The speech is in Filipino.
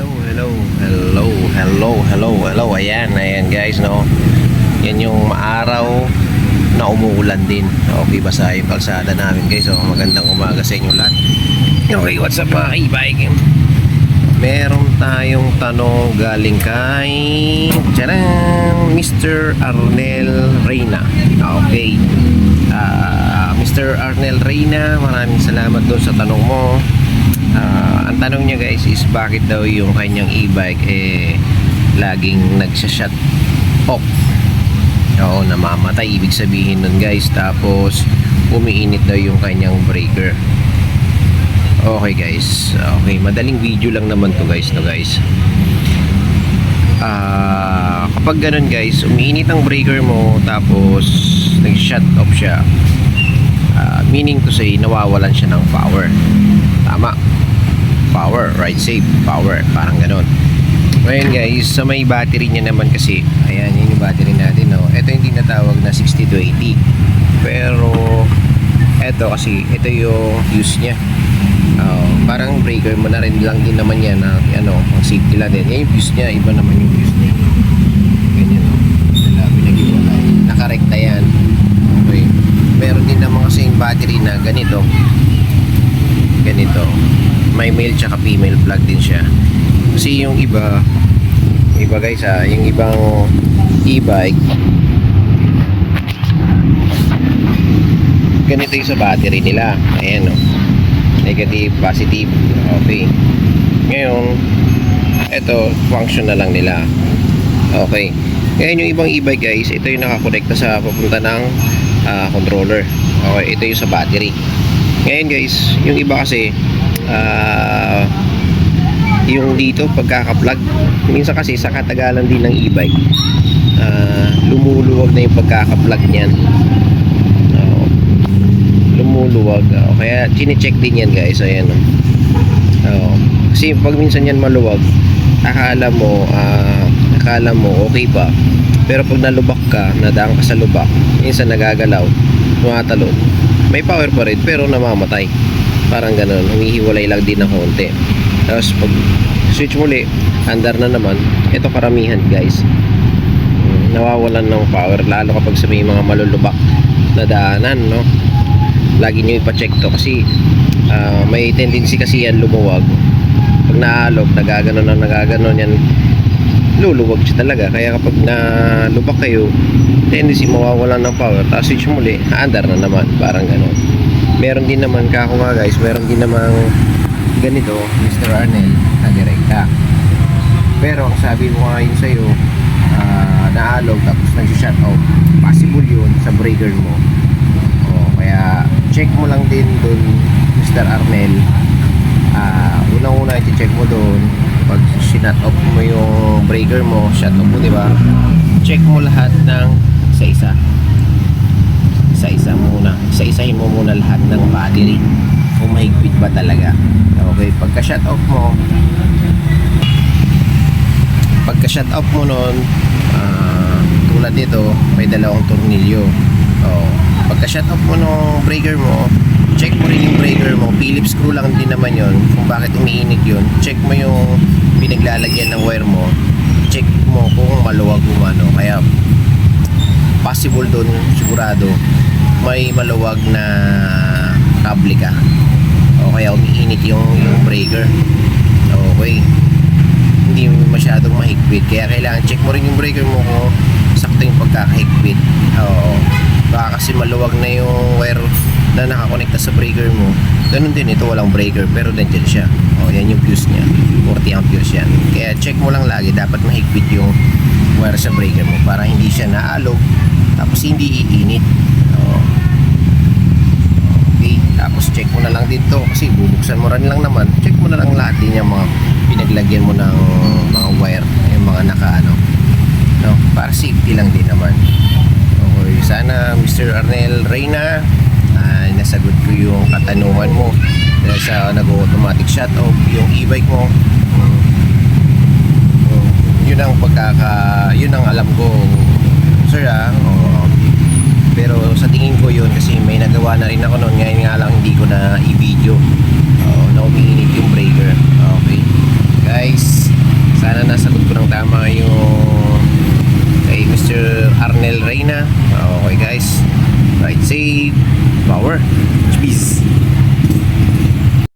hello. Ayan guys, no. Yan yung maaraw na umuulan din. Okay, basa yung kalsada namin guys. So, magandang umaga sa inyo lahat. Okay, what's up mga e-bike? Meron tayong tanong galing kay Mr. Arnel Reyna. Okay. Mr. Arnel Reyna, maraming salamat doon sa tanong mo. Ang tanong niya guys is bakit daw yung kanyang e-bike laging nagsha-shut off. Oo, namamatay, ibig sabihin nun guys. Tapos umiinit daw yung kanyang breaker. Okay guys, okay, madaling video lang naman to guys, kapag ganun guys, umiinit ang breaker mo tapos nag-shut off siya, meaning to say nawawalan siya ng power. Tama, power, ride safe, power, parang ganun. Ngayon guys, sa may battery niya naman kasi, ayan, yun yung battery natin, no? Ito yung tinatawag na 60 to 80, pero ito kasi, ito yung fuse niya. Parang breaker mo na rin lang din naman yan na ang safety lang din. Yan yung fuse niya, iba naman yung fuse niya. Ganyan, no? Pinag-iwalay. Nakarekta yan. Okay. Meron din naman kasi yung battery na ganito. May male tsaka female plug din siya. Kasi yung iba guys, yung ibang e-bike, ganito yung sa battery nila. Ayan, no? Negative, positive. Okay. Ngayon, ito, function na lang nila. Okay. Ngayon yung ibang e-bike guys, ito yung nakakonekta sa papunta ng controller. Okay, ito yung sa battery. Ngayon guys, yung iba kasi yung dito pagkaka-plug, minsan kasi sa katagalan din ng e-bike, lumuluwag na yung pagkaka-plug niyan. Lumuluwag. Kaya chine-check din yan guys. Ayan, kasi pag minsan yan maluwag, akala mo okay pa, pero pag nalubak ka, nadaan ka sa lubak, minsan nagagalaw, tumatalon, may power pa rin pero namamatay, parang ganun, humihiwalay lang din ng konti. Tapos pag switch muli, andar na naman. Ito karamihan guys, nawawalan ng power, lalo kapag sa may mga malulubak na daanan, no? Lagi nyo ipacheck to kasi may tendency kasi yan lumuwag. Pag naalog, nagaganon yan, luluwag siya talaga. Kaya kapag nalubak kayo, tendency mawawalan ng power, tapos switch muli, aandar na naman, parang ganon. Meron din naman kako nga guys, meron din namang ganito, Mr. Arnel, na direkta. Pero ang sabi mo ngayon sa'yo, naalog tapos nag-shut off, possible yun sa breaker mo. Kaya check mo lang din dun, Mr. Arnel. Unang-una i-check mo dun pag shut off mo yung breaker mo, shut off mo, diba? Check mo lahat ng isa-isa muna. Isa-isahin mo muna lahat ng battery kung mahigpit ba talaga. Okay, pagka shut off mo nun, tulad dito, may dalawang tornilyo. Pagka shut off mo ng breaker mo, check mo rin yung breaker mo. Phillips screw lang din naman yon kung bakit umiinit yun. Check mo yung pinaglalagyan ng wire mo, check mo kung maluwag umano. Kaya possible dun, sigurado may maluwag na kable ka, o kaya umiinit yung breaker. Okay, hindi masyadong mahigpit, kaya kailangan check mo rin yung breaker mo kung sakto yung pagkakahigpit. Baka kasi maluwag na yung wire na nakakonekta sa breaker mo. Ganun din ito, walang breaker pero nandiyan siya. Yan yung fuse niya, 40 amperes yan. Kaya check mo lang lagi, dapat mahigpit yung wire sa breaker mo para hindi siya naalog tapos hindi iinit. Okay, tapos check mo na lang din to kasi bubuksan mo rin lang naman. Check mo na lang lahat din yung mga pinaglagyan mo ng mga wire, yung mga para safety lang din naman. Okay, sana Mr. Arnel Reyna, nasagot ko yung katanungan mo dahil sa nag-automatic shut off yung e-bike mo. Yun ang alam ko, sir, pero sa tingin ko yun kasi may nagawa na rin ako noon, ngayon nga lang hindi ko na i-video na umiinit yung breaker. Okay guys, Del Reyna. Okay guys, ride safe, power, peace.